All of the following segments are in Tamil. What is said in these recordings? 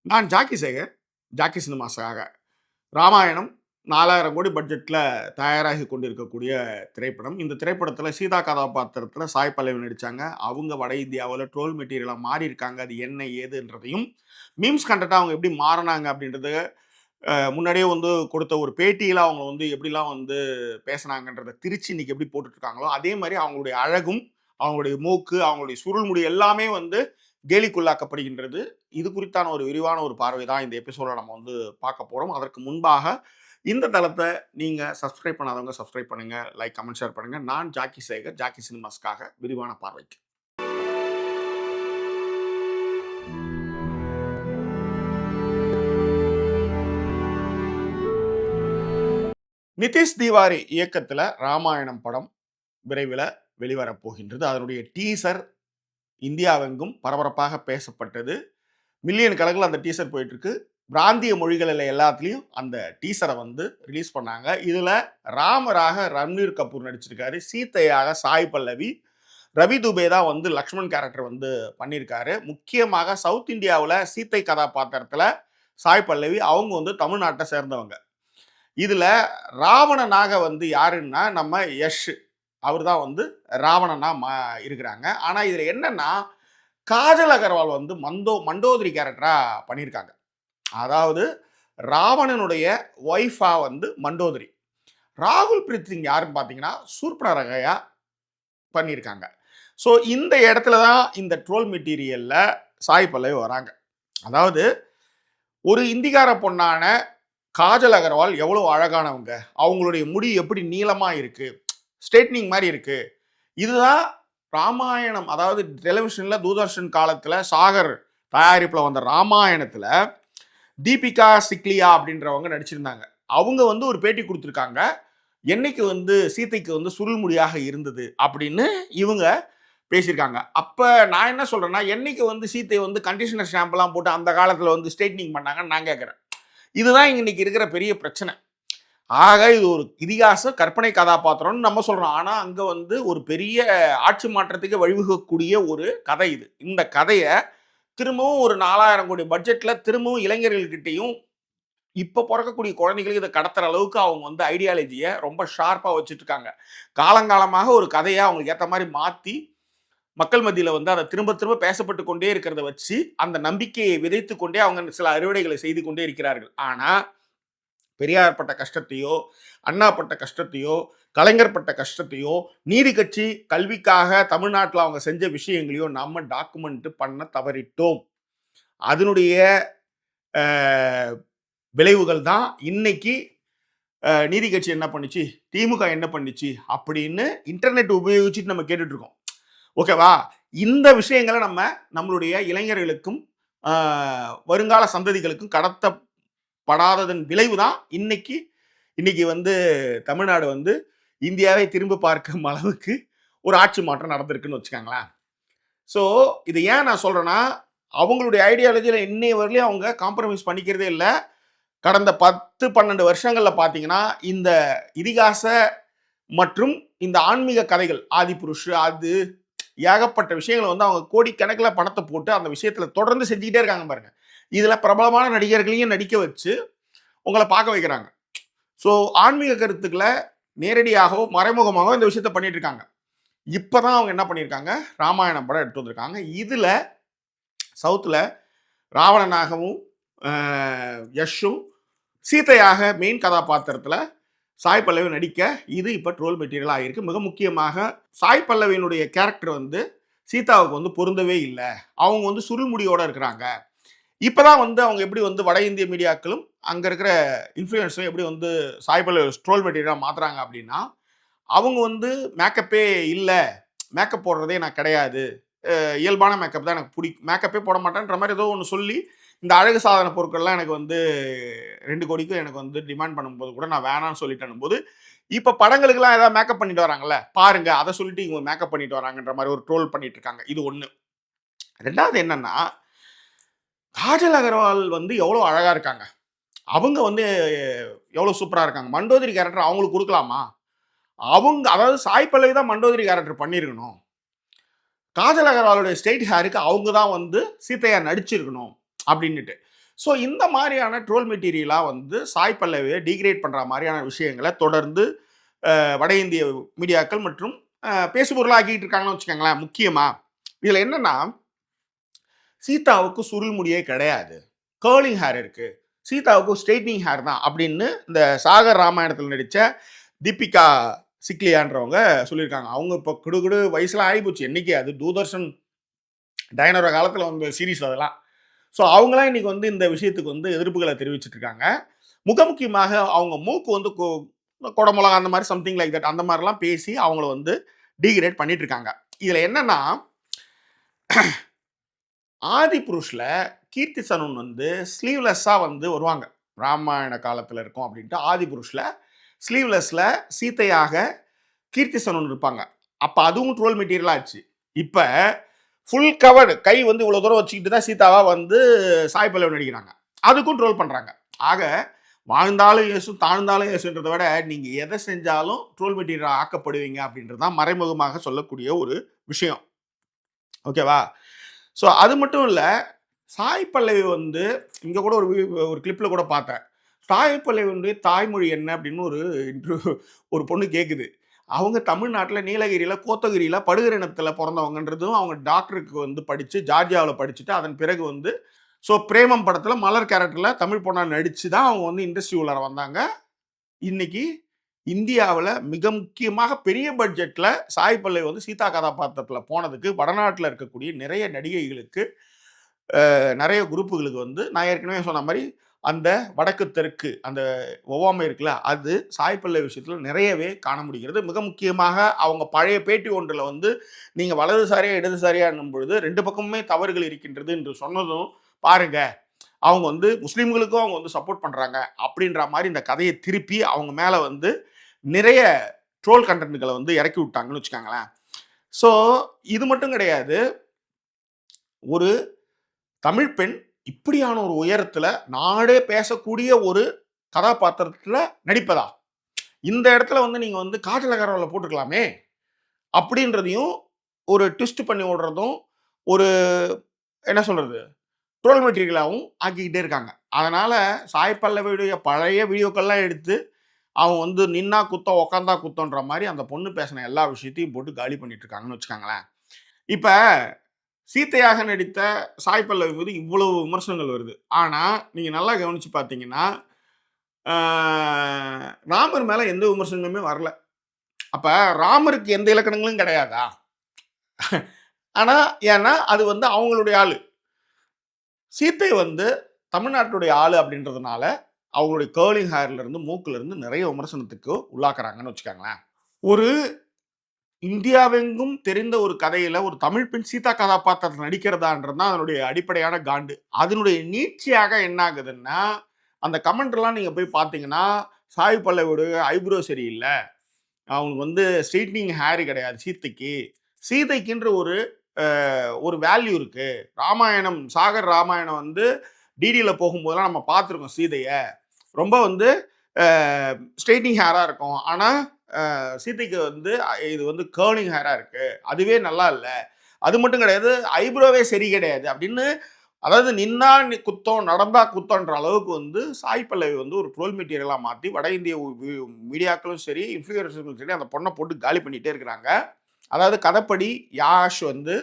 நான் ஜாக்கி சேகர். ஜாக்கி சினிமாஸாக ராமாயணம் 4000 கோடி பட்ஜெட்ல தயாராகி கொண்டிருக்கக்கூடிய திரைப்படம். இந்த திரைப்படத்தில சீதா கதாபாத்திரத்தில சாய் பல்லவி நடிச்சாங்க. அவங்க வட இந்தியாவுல ட்ரோல் மெட்டீரியலா மாறியிருக்காங்க. அது என்ன ஏதுன்றதையும், மீம்ஸ் கன்டென்ட்டா அவங்க எப்படி மாறுனாங்க அப்படின்றத முன்னாடியே வந்து கொடுத்த ஒரு பேட்டியில அவங்க வந்து எப்படிலாம் வந்து பேசுனாங்கன்றத திரிச்சு இன்னைக்கு எப்படி போட்டுட்டு இருக்காங்களோ, அதே மாரி அவங்களுடைய அழகும், அவங்களுடைய மூக்கு, அவங்களுடைய சுருள் முடி எல்லாமே வந்து கேலிக்குள்ளாக்கப்படுகின்றது. இது குறித்தான ஒரு விரிவான ஒரு பார்வை தான் இந்த எபிசோட்ல நம்ம வந்து பார்க்க போறோம். அதற்கு முன்பாக இந்த தளத்த நீங்க சப்ஸ்கிரைப் பண்ணாதவங்க சப்ஸ்கிரைப் பண்ணுங்க. லைக், கமெண்ட், ஷேர் பண்ணுங்க. நான் ஜாக்கி சேகர், ஜாக்கி சினிமாஸ்க்காக விரிவான பார்வைக்கு. நிதிஷ் திவாரி இயக்கத்துல ராமாயணம் படம் விரைவில வெளிவரப் போகின்றது. அதனுடைய டீசர் இந்தியாவெங்கும் பரபரப்பாக பேசப்பட்டது. மில்லியன் கணக்கில் அந்த டீசர் போயிட்டு இருக்கு. பிராந்திய மொழிகளில் எல்லாத்துலேயும் அந்த டீசரை வந்து ரிலீஸ் பண்ணாங்க. இதில் ராமராக ரன்வீர் கபூர் நடிச்சிருக்காரு. சீதையாக சாய் பல்லவி. ரவி துபே தான் வந்து லக்ஷ்மண் கேரக்டர் வந்து பண்ணியிருக்காரு. முக்கியமாக சவுத் இந்தியாவில் சீத்தை கதாபாத்திரத்தில் சாய் பல்லவி அவங்க வந்து தமிழ்நாட்டை சேர்ந்தவங்க. இதில் ராவணனாக வந்து யாருன்னா நம்ம யஷ் அவர் தான் வந்து ராவணனா இருக்கிறாங்க. ஆனால் இதில் என்னன்னா காஜல் அகர்வால் வந்து மண்டோதரி கேரக்டரா பண்ணியிருக்காங்க. அதாவது ராவணனுடைய ஒய்ஃபா வந்து மண்டோதரி. ராகுல் பிரீத் சிங் யாருன்னு பார்த்தீங்கன்னா சூர்பனரகையா பண்ணியிருக்காங்க. ஸோ இந்த இடத்துல தான் இந்த ட்ரோல் மெட்டீரியல்ல சாய் பல்லவி வராங்க. அதாவது ஒரு இந்திக்கார பொண்ணான காஜல் அகர்வால் எவ்வளோ அழகானவங்க, அவங்களுடைய முடி எப்படி நீளமா இருக்கு, ஸ்ட்ரெயிட்னிங் மாதிரி இருக்கு. இதுதான் ராமாயணம், அதாவது டெலிவிஷன்ல தூர்தர்ஷன் காலத்துல சாகர் தயாரிப்புல வந்த ராமாயணத்துல தீபிகா சிக்லியா அப்படின்றவங்க நடிச்சிருந்தாங்க. அவங்க வந்து ஒரு பேட்டி கொடுத்துருக்காங்க. என்னைக்கு வந்து சீதைக்கு வந்து சுருள் முடியாக இருந்தது அப்படின்னு இவங்க பேசியிருக்காங்க. அப்ப நான் என்ன சொல்றேன்னா, என்னைக்கு வந்து சீத்தை வந்து கண்டிஷனர் ஷாம்பெல்லாம் போட்டு அந்த காலத்துல வந்து ஸ்ட்ரைட்னிங் பண்ணாங்கன்னு நான் கேட்கிறேன். இதுதான் இன்னைக்கு இருக்கிற பெரிய பிரச்சனை. ஆக இது ஒரு இதிகாச கற்பனை கதாபாத்திரம்னு நம்ம சொல்றோம். ஆனா அங்க வந்து ஒரு பெரிய ஆட்சி மாற்றத்துக்கு வழிவகுக்கக்கூடிய ஒரு கதை இது. இந்த கதையை திரும்பவும் ஒரு 4000 கோடி பட்ஜெட்ல திரும்பவும் இளைஞர்கள்கிட்டையும் இப்ப பிறக்கக்கூடிய குழந்தைகளுக்கு இதை கடத்துற அளவுக்கு அவங்க வந்து ஐடியாலஜியை ரொம்ப ஷார்ப்பா வச்சுட்டு இருக்காங்க. காலங்காலமாக ஒரு கதையை அவங்களுக்கு ஏற்ற மாதிரி மாத்தி மக்கள் மத்தியில வந்து அதை திரும்ப திரும்ப பேசப்பட்டு கொண்டே இருக்கிறத வச்சு அந்த நம்பிக்கையை விதைத்து கொண்டே அவங்க சில அறுவடைகளை செய்து கொண்டே இருக்கிறார்கள். ஆனா பெரியார் பட்ட கஷ்டத்தையோ, அண்ணா பட்ட கஷ்டத்தையோ, கலைஞர் பட்ட கஷ்டத்தையோ, நீதி கட்சி கல்விக்காக தமிழ்நாட்டில் அவங்க செஞ்ச விஷயங்களையோ நம்ம டாக்குமெண்ட் பண்ண தவறிட்டோம். அதனுடைய விளைவுகள் தான் இன்னைக்கு நீதி கட்சி என்ன பண்ணுச்சு, திமுக என்ன பண்ணுச்சு அப்படின்னு இன்டர்நெட் உபயோகிச்சுட்டு நம்ம கேட்டுட்டு இருக்கோம். ஓகேவா? இந்த விஷயங்களை நம்ம நம்மளுடைய இளைஞர்களுக்கும் வருங்கால சந்ததிகளுக்கும் கடத்தப்படாததன் விளைவு தான் இன்னைக்கு வந்து தமிழ்நாடு வந்து இந்தியாவை திரும்ப பார்க்கும் அளவுக்கு ஒரு ஆட்சி மாற்றம் நடந்திருக்குன்னு வச்சுக்கோங்களேன். ஸோ இது ஏன் நான் சொல்றேன்னா, அவங்களுடைய ஐடியாலஜியில் இன்னைய வரலையும் அவங்க காம்ப்ரமைஸ் பண்ணிக்கிறதே இல்லை. கடந்த 10-12 வருஷங்கள்ல பார்த்தீங்கன்னா இந்த இதிகாச மற்றும் இந்த ஆன்மீக கதைகள் ஆதிபுருஷ் அது ஏகப்பட்ட விஷயங்களை வந்து அவங்க கோடிக்கணக்கில் பணத்தை போட்டு அந்த விஷயத்துல தொடர்ந்து செஞ்சுக்கிட்டே இருக்காங்க பாருங்க. இதுல பிரபலமான நடிகர்களையும் நடிக்க வச்சு உங்களை பார்க்க வைக்கிறாங்க. ஸோ ஆன்மீக கருத்துக்களை நேரடியாகவோ மறைமுகமாகவோ இந்த விஷயத்த பண்ணிட்டு இருக்காங்க. இப்பதான் அவங்க என்ன பண்ணியிருக்காங்க, ராமாயணம் படம் எடுத்து வந்திருக்காங்க. இதுல சவுத்துல ராவணனாகவும் யஷும் சீதையாக மெயின் கதாபாத்திரத்தில் சாய் பல்லவி நடிக்க இது இப்போ ட்ரோல் மெட்டீரியல் ஆகிருக்கு. மிக முக்கியமாக சாய் பல்லவியினுடைய கேரக்டர் வந்து சீதாவுக்கு வந்து பொருந்தவே இல்லை. அவங்க வந்து சுருள்முடியோட இருக்கிறாங்க. இப்போதான் வந்து அவங்க எப்படி வந்து வட இந்திய மீடியாக்களும் அங்கே இருக்கிற இன்ஃப்ளூயன்ஸும் எப்படி வந்து சாய் பல்லவி ட்ரோல் மெட்டீரியலாக மாற்றுறாங்க அப்படின்னா, அவங்க வந்து மேக்கப்பே இல்லை, மேக்கப் போடுறதே நான் கிடையாது, இயல்பான மேக்கப் தான் எனக்கு மேக்கப்பே போட மாட்டேன்ற மாதிரி ஏதோ ஒன்று சொல்லி இந்த அழகு சாதன பொருட்கள்லாம் எனக்கு வந்து 2 கோடிக்கும் எனக்கு வந்து டிமாண்ட் பண்ணும்போது கூட நான் வேணான்னு சொல்லிட்டேன் போது, இப்போ படங்களுக்கெல்லாம் ஏதாவது மேக்கப் பண்ணிட்டு வராங்கல்ல, பாருங்க அதை சொல்லிட்டு இவங்க மேக்கப் பண்ணிட்டு வராங்கன்ற மாதிரி ஒரு ட்ரோல் பண்ணிட்டு இருக்காங்க. இது ஒன்று. ரெண்டாவது என்னன்னா, காஜல் அகர்வால் வந்து எவ்வளோ அழகா இருக்காங்க, அவங்க வந்து எவ்வளோ சூப்பராக இருக்காங்க. மண்டோதரி கேரக்டர் அவங்களுக்கு கொடுக்கலாமா? அவங்க அதாவது சாய் பல்லவி தான் மண்டோதரி கேரக்டர் பண்ணியிருக்கணும். காஜல் அகர்வாலுடைய ஸ்ட்ரெயிட் ஹேருக்கு அவங்க தான் வந்து சீத்தையா நடிச்சிருக்கணும் அப்படின்னுட்டு. ஸோ இந்த மாதிரியான ட்ரோல் மெட்டீரியலா வந்து சாய் பல்லவியை டிகிரேட் பண்ற மாதிரியான விஷயங்களை தொடர்ந்து வட இந்திய மீடியாக்கள் மற்றும் பேசுபொருளாக ஆக்கிட்டு இருக்காங்கன்னு வச்சுக்கோங்களேன். முக்கியமா இதுல என்னன்னா, சீதாவுக்கு சுருள் முடியே கிடையாது, கேர்லிங் ஹேர் இருக்கு, சீதாவுக்கு ஸ்ட்ரெயிட்னிங் ஹேர் தான் அப்படின்னு இந்த சாகர் ராமாயணத்தில் நடித்த தீபிகா சிக்லியான்றவங்க சொல்லியிருக்காங்க. அவங்க இப்போ கிடுகிடு வயசுலாம் ஆகிப்போச்சு. என்னைக்கு அது தூர்தர்ஷன் டைனோர காலத்தில் வந்த சீரீஸ் அதெல்லாம். ஸோ அவங்களாம் இன்னைக்கு வந்து இந்த விஷயத்துக்கு வந்து எதிர்ப்புகளை தெரிவிச்சிட்டு இருக்காங்க. முக்கியமாக அவங்க மூக்கு வந்து கொடமிளகா அந்த மாதிரி சம்திங் லைக் தட் அந்த மாதிரிலாம் பேசி அவங்கள வந்து டிகிரேட் பண்ணிட்டு இருக்காங்க. இதில் என்னன்னா, ஆதி புருஷில் கீர்த்தி சனூன் வந்து ஸ்லீவ்லெஸ்ஸாக வந்து வருவாங்க. ராமாயண காலத்தில் இருக்கும் அப்படின்ட்டு ஆதி புருஷில் ஸ்லீவ்லெஸ்ஸில் சீத்தையாக கீர்த்தி சனூன் இருப்பாங்க. அப்போ அதுவும் ட்ரோல் மெட்டீரியல் ஆச்சு. இப்போ ஃபுல் கவர்டு கை வந்து இவ்வளோ தூரம் வச்சுக்கிட்டு தான் சீதாவா வந்து சாய் பல்லவி நடிக்கிறாங்க. அதுக்கும் ட்ரோல் பண்ணுறாங்க. ஆக வாழ்ந்தாலும் இயேசும் தாழ்ந்தாலும் இயேசுன்றதை விட நீங்கள் எதை செஞ்சாலும் ட்ரோல் மெட்டீரியல் ஆக்கப்படுவீங்க அப்படின்றது தான் மறைமுகமாக சொல்லக்கூடிய ஒரு விஷயம். ஓகேவா? ஸோ அது மட்டும் இல்லை, சாய் பல்லவி வந்து இங்கே கூட ஒரு கிளிப்பில் கூட பார்த்தேன். சாய் பல்லவியுடைய தாய்மொழி என்ன அப்படின்னு ஒரு பொண்ணு கேட்குது. அவங்க தமிழ்நாட்டில் நீலகிரியில் கோத்தகிரியில் படுகர் இனத்தில் பிறந்தவங்கன்றதும் அவங்க டாக்டருக்கு வந்து படித்து ஜார்ஜியாவில் படிச்சுட்டு அதன் பிறகு வந்து ஸோ பிரேமம் படத்தில் மலர் கேரக்டரில் தமிழ் பொண்ணா நடித்து தான் அவங்க வந்து இண்டஸ்ட்ரி உள்ளார வந்தாங்க. இன்னைக்கு இந்தியாவில் மிக முக்கியமாக பெரிய பட்ஜெட்டில் சாய் பல்லவி வந்து சீதா கதாபாத்திரத்தில் போனதுக்கு வடநாட்டில் இருக்கக்கூடிய நிறைய நடிகைகளுக்கு நிறைய குரூப்புகளுக்கு வந்து நான் ஏற்கனவே சொன்ன மாதிரி அந்த வடக்கு தெற்கு அந்த ஒவ்வாமை இருக்குல்ல, அது சாய் பல்லவி விஷயத்தில் நிறையவே காண முடிகிறது. மிக முக்கியமாக அவங்க பழைய பேட்டி ஒன்றில் வந்து நீங்கள் வலதுசாரியா இடதுசாரியான்னும் பொழுது ரெண்டு பக்கமுமே தவறுகள் இருக்கின்றது என்று சொன்னதும் பாருங்க, அவங்க வந்து முஸ்லீம்களுக்கும் அவங்க வந்து சப்போர்ட் பண்ணுறாங்க அப்படின்ற மாதிரி இந்த கதையை திருப்பி அவங்க மேலே வந்து நிறைய ட்ரோல் கண்டென்ட்களை வந்து இறக்கி விட்டாங்கன்னு வச்சுக்காங்களேன். ஸோ இது மட்டும் கிடையாது, ஒரு தமிழ் பெண் இப்படியான ஒரு உயரத்துல நாடே பேசக்கூடிய ஒரு கதாபாத்திரத்துல நடிப்பதா, இந்த இடத்துல வந்து நீங்க வந்து காஜல் அகர்வாலை போட்டுக்கலாமே அப்படின்றதையும் ஒரு ட்விஸ்ட் பண்ணி விடுறதும் ஒரு என்ன சொல்றது ட்ரோல் மெட்டீரியலாகவும் ஆக்கிக்கிட்டே இருக்காங்க. அதனால சாய் பல்லவியுடைய பழைய வீடியோக்கள்லாம் எடுத்து அவன் வந்து நின்னா குத்தம் உக்காந்தா குத்தம்ன்ற மாதிரி அந்த பொண்ணு பேசின எல்லா விஷயத்தையும் போட்டு காலி பண்ணிட்டு இருக்காங்கன்னு வச்சுக்காங்களேன். இப்ப சீத்தையாக நடித்த சாய் பல்லவி மீது இவ்வளவு விமர்சனங்கள் வருது. ஆனா நீங்க நல்லா கவனிச்சு பார்த்தீங்கன்னா, ராமர் மேல எந்த விமர்சனங்களுமே வரல. அப்ப ராமருக்கு எந்த இலக்கணங்களும் கிடையாதா? ஆனா ஏன்னா அது வந்து அவங்களுடைய ஆளு. சீத்தை வந்து தமிழ்நாட்டுடைய ஆளு அப்படின்றதுனால அவங்களுடைய கேர்லிங் ஹேர்ல இருந்து மூக்குல இருந்து நிறைய விமர்சனத்துக்கு உள்ளாக்குறாங்கன்னு வச்சுக்காங்களேன். ஒரு இந்தியாவெங்கும் தெரிந்த ஒரு கதையில ஒரு தமிழ் பெண் சீதா கதாபாத்திரத்தில் நடிக்கிறதான்றது தான் அதனுடைய அடிப்படையான காண்டு. அதனுடைய நீட்சியாக என்ன ஆகுதுன்னா, அந்த கமெண்ட்லாம் நீங்க போய் பார்த்தீங்கன்னா, சாய் பல்லவியோட ஐப்ரோ சரியில்ல, அவங்களுக்கு வந்து ஸ்ட்ரெய்ட்னிங் ஹேர் கிடையாது சீதைக்கு. சீதைக்குன்ற ஒரு வேல்யூ இருக்கு. ராமாயணம் சாகர் ராமாயணம் வந்து டிடியில போகும்போதெல்லாம் நம்ம பார்த்துருக்கோம் சீதைய. ரொம்ப வந்து ஸ்ட்ரெய்ட்னிங் ஹேரா இருக்கும். ஆனா சீதைக்கு வந்து இது வந்து கேர்லிங் ஹேரா இருக்கு, அதுவே நல்லா இல்லை. அது மட்டும் கிடையாது, ஐப்ரோவே சரி கிடையாது அப்படின்னு, அதாவது நின்னா குத்தம் நடந்தா குத்தம்ன்ற அளவுக்கு வந்து சாய் பல்லவி வந்து ஒரு ட்ரோல் மெட்டீரியலா மாற்றி வட இந்திய மீடியாக்களும் சரி இன்ஃப்ளூயன்சர்களும் சரி அந்த பொண்ணை போட்டு காலி பண்ணிட்டே இருக்கிறாங்க. அதாவது கதைப்படி யாஷ் வந்து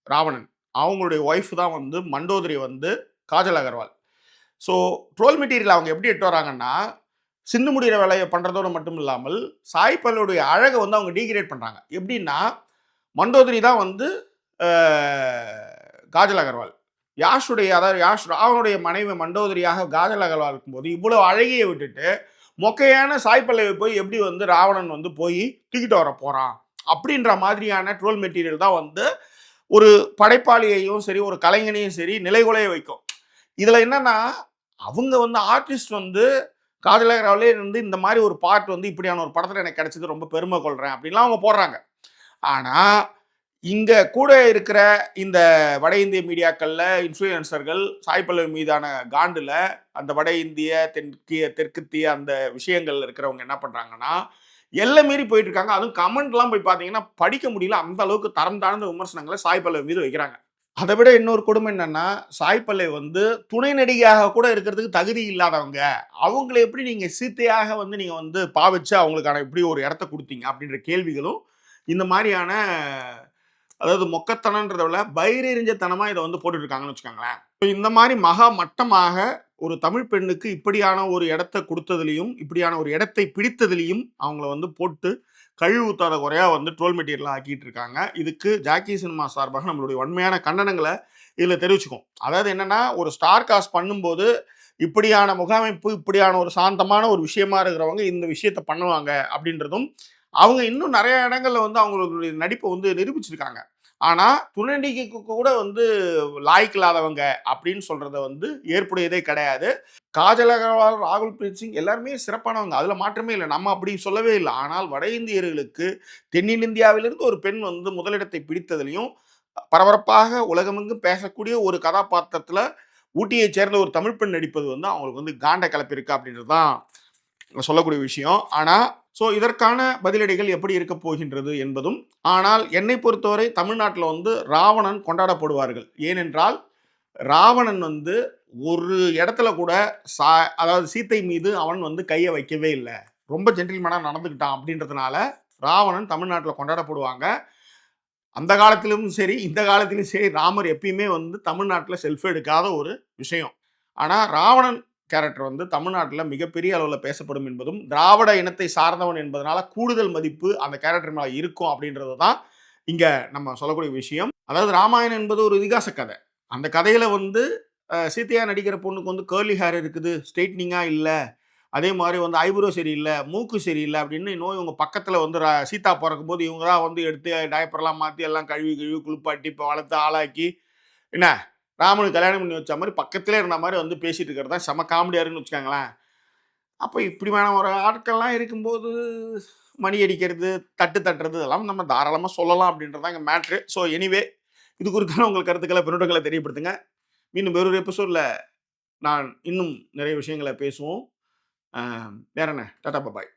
ராவணன், அவங்களுடைய ஒய்ஃப் தான் வந்து மண்டோதரி வந்து Kajal Agarwal. So troll material அவங்க எப்படி எட்டு வராங்கன்னா, சின்ன முடிகிற வேலையை பண்ணுறதோடு மட்டும் இல்லாமல் சாய் பல்லவியுடைய அழகை வந்து அவங்க டீக்ரேட் பண்ணுறாங்க. எப்படின்னா, மண்டோதரி தான் வந்து காஜல் அகர்வால், அதாவது யாஷ் ராவனுடைய மனைவி மண்டோதரியாக காஜல் அகர்வால் இருக்கும்போது இவ்வளோ அழகியை விட்டுட்டு மொக்கையான சாய் பல்லவி போய் எப்படி வந்து ராவணன் வந்து போய் தூக்கிட்டு வர போகிறான் அப்படின்ற மாதிரியான ட்ரோல் மெட்டீரியல் தான் வந்து ஒரு படைப்பாளியையும் சரி ஒரு கலைஞனையும் சரி நிலைகுலைய வைக்கும். இதில் என்னன்னா, அவங்க வந்து ஆர்டிஸ்ட் வந்து காஜல் அகர்வாலே இருந்து இந்த மாதிரி ஒரு பார்ட் வந்து இப்படியான ஒரு படத்தில் எனக்கு கிடைச்சது ரொம்ப பெருமை கொள்கிறேன் அப்படின்லாம் அவங்க போடுறாங்க. ஆனால் இங்கே கூட இருக்கிற இந்த வட இந்திய மீடியாக்களில் இன்ஃப்ளூயன்சர்கள் சாய் பல்லவி மீதான காண்டில் அந்த வட இந்திய தெற்கத்திய அந்த விஷயங்கள் இருக்கிறவங்க என்ன பண்ணுறாங்கன்னா, எல்லாம் மீறி போயிட்டு இருக்காங்க. அதுவும் கமெண்ட்லாம் போய் பார்த்தீங்கன்னா படிக்க முடியல, அந்த அளவுக்கு தரம் தாழ்ந்த விமர்சனங்களை சாய் பல்லவி மீது வைக்கிறாங்க. அதை விட இன்னொரு கொடுமை என்னன்னா, சாய் பல்லவி வந்து துணை நடிகையாக கூட இருக்கிறதுக்கு தகுதி இல்லாதவங்க. அவங்கள எப்படி நீங்க சீத்தையாக வந்து நீங்க வந்து பாவிச்சு அவங்களுக்கான இப்படி ஒரு இடத்த குடுத்தீங்க? அப்படின்ற கேள்விகளும் இந்த மாரியான அதாவது மொக்கத்தனம்ன்றத விட வயிறெரிஞ்சத்தனமா இத வந்து போட்டுட்டு இருக்காங்கன்னு வச்சுக்கோங்களேன். இந்த மாரி மகா மட்டமாக ஒரு தமிழ் பெண்ணுக்கு இப்படியான ஒரு இடத்த குடுத்ததிலயும், இப்படியான ஒரு இடத்தை பிடித்ததிலயும் அவங்கள வந்து போட்டு கழுவி ஊத்தாத குறையா வந்து ட்ரோல் மெட்டீரியலா ஆக்கிட்டு இருக்காங்க. இதுக்கு ஜாக்கி சினிமா சார்பாக நம்மளுடைய வன்மையான கண்டனங்கள இதுல தெரிவிச்சுக்குவோம். அதாவது என்னன்னா, ஒரு ஸ்டார் காஸ்ட் பண்ணும்போது, இப்படியான முகமைப்பு, இப்படியான ஒரு சாந்தமான ஒரு விஷயமா இருக்கிறவங்க இந்த விஷயத்த பண்ணுவாங்க அப்படின்றதும், அவங்க இன்னும் நெறைய இடங்கள்ல வந்து அவங்களுடைய நடிப்ப வந்து நிரூபிச்சிருக்காங்க. ஆனா, துணை நடிகைக்கு கூட வந்து லாயக்கு இல்லாதவங்க அப்படின்னு சொல்றத வந்து ஏற்புடையதே கிடையாது. காஜல் அகர்வால், ராகுல் பிரீத் சிங் எல்லாருமே சிறப்பானவங்க. அதுல மாற்றமே இல்ல. நம்ம அப்படி சொல்லவே இல்ல. ஆனால் வட இந்தியர்களுக்கு தென்னிந்தியாவிலிருந்து ஒரு பெண் வந்து முதலிடத்தை பிடித்ததிலயும், பரபரப்பாக உலகமெங்கும் பேசக்கூடிய ஒரு கதாபாத்திரத்துல ஊட்டியைச் சேர்ந்த ஒரு தமிழ் பெண் நடிப்பது வந்து அவங்களுக்கு வந்து காண்ட கிளப்பியிருக்கு அப்படின்றது தான் சொல்லக்கூடிய விஷயம். ஆனா, இதற்கான பதிலடிகள் எப்படி இருக்கப் போகின்றது என்பதும், ஆனால் என்னை பொறுத்தவரை தமிழ்நாட்டுல வந்து ராவணன் கொண்டாடப்படுவார்கள். ஏனென்றால், ராவணன் வந்து ஒரு இடத்துல கூட சா அதாவது சீத்தை மீது அவன் வந்து கைய வைக்கவே இல்ல. ரொம்ப ஜென்டில்மேனா நடந்துக்கிட்டான் அப்படின்றதுனால, ராவணன் தமிழ்நாட்டுல கொண்டாடப்படுவாங்க. அந்த காலத்திலும் சரி, இந்த காலத்திலும் சரி, ராமர் எப்பயுமே வந்து தமிழ்நாட்டுல செல்ஃபி எடுக்காத ஒரு விஷயம். ஆனா, ராவணன் கேரக்டர் வந்து தமிழ்நாட்டுல மிகப்பெரிய அளவுல பேசப்படும் என்பதும், திராவிட இனத்தை சார்ந்தவன் என்பதனால கூடுதல் மதிப்பு அந்த கேரக்டர் மேல இருக்கும் அப்படின்றது தான் இங்க நம்ம சொல்லக்கூடிய விஷயம். அதாவது ராமாயணம் என்பது ஒரு இதிகாச கதை. அந்த கதையில வந்து சீதையா நடிக்கிற பொண்ணுக்கு வந்து கர்லி ஹேர் இருக்குது, ஸ்ட்ரெய்ட்னிங்கா இல்ல. அதே மாரி வந்து ஐப்ரோ சரியில்ல, மூக்கு சரியில்ல அப்படின்னு இன்னும் இவங்க பக்கத்துல வந்து சீதா பொறக்கும்போது இவங்க தான் வந்து எடுத்து டயப்பர்லாம் மாத்தி எல்லாம் கழுவி கிழுவி குளிப்பாட்டி, இப்ப வளர்த்து ஆளாக்கி, என்ன ராமனுக்கு கல்யாணம் பண்ணி வச்ச மாரி பக்கத்திலே இருந்த மாரி வந்து பேசிட்டு இருக்கிறது தான் செம காமெடியா இருக்குன்னு வச்சுக்கோங்களேன். அப்ப இப்படியான ஒரு ஆட்கள்லாம் இருக்கும்போது, மணி அடிக்கிறது, தட்டு தட்டுறது இதெல்லாம் நம்ம தாராளமா சொல்லலாம் அப்படின்றது தான் இங்க மேட்ரு. எனிவே இது குறித்தான உங்கள் கருத்துக்கள, பின்னூட்டங்கள தெரியப்படுத்துங்க. மீண்டும் வேறொரு எபிசோட்ல நான் இன்னும் நிறைய விஷயங்கள பேசுவோம். வேற என்ன? டாடா, பாய்.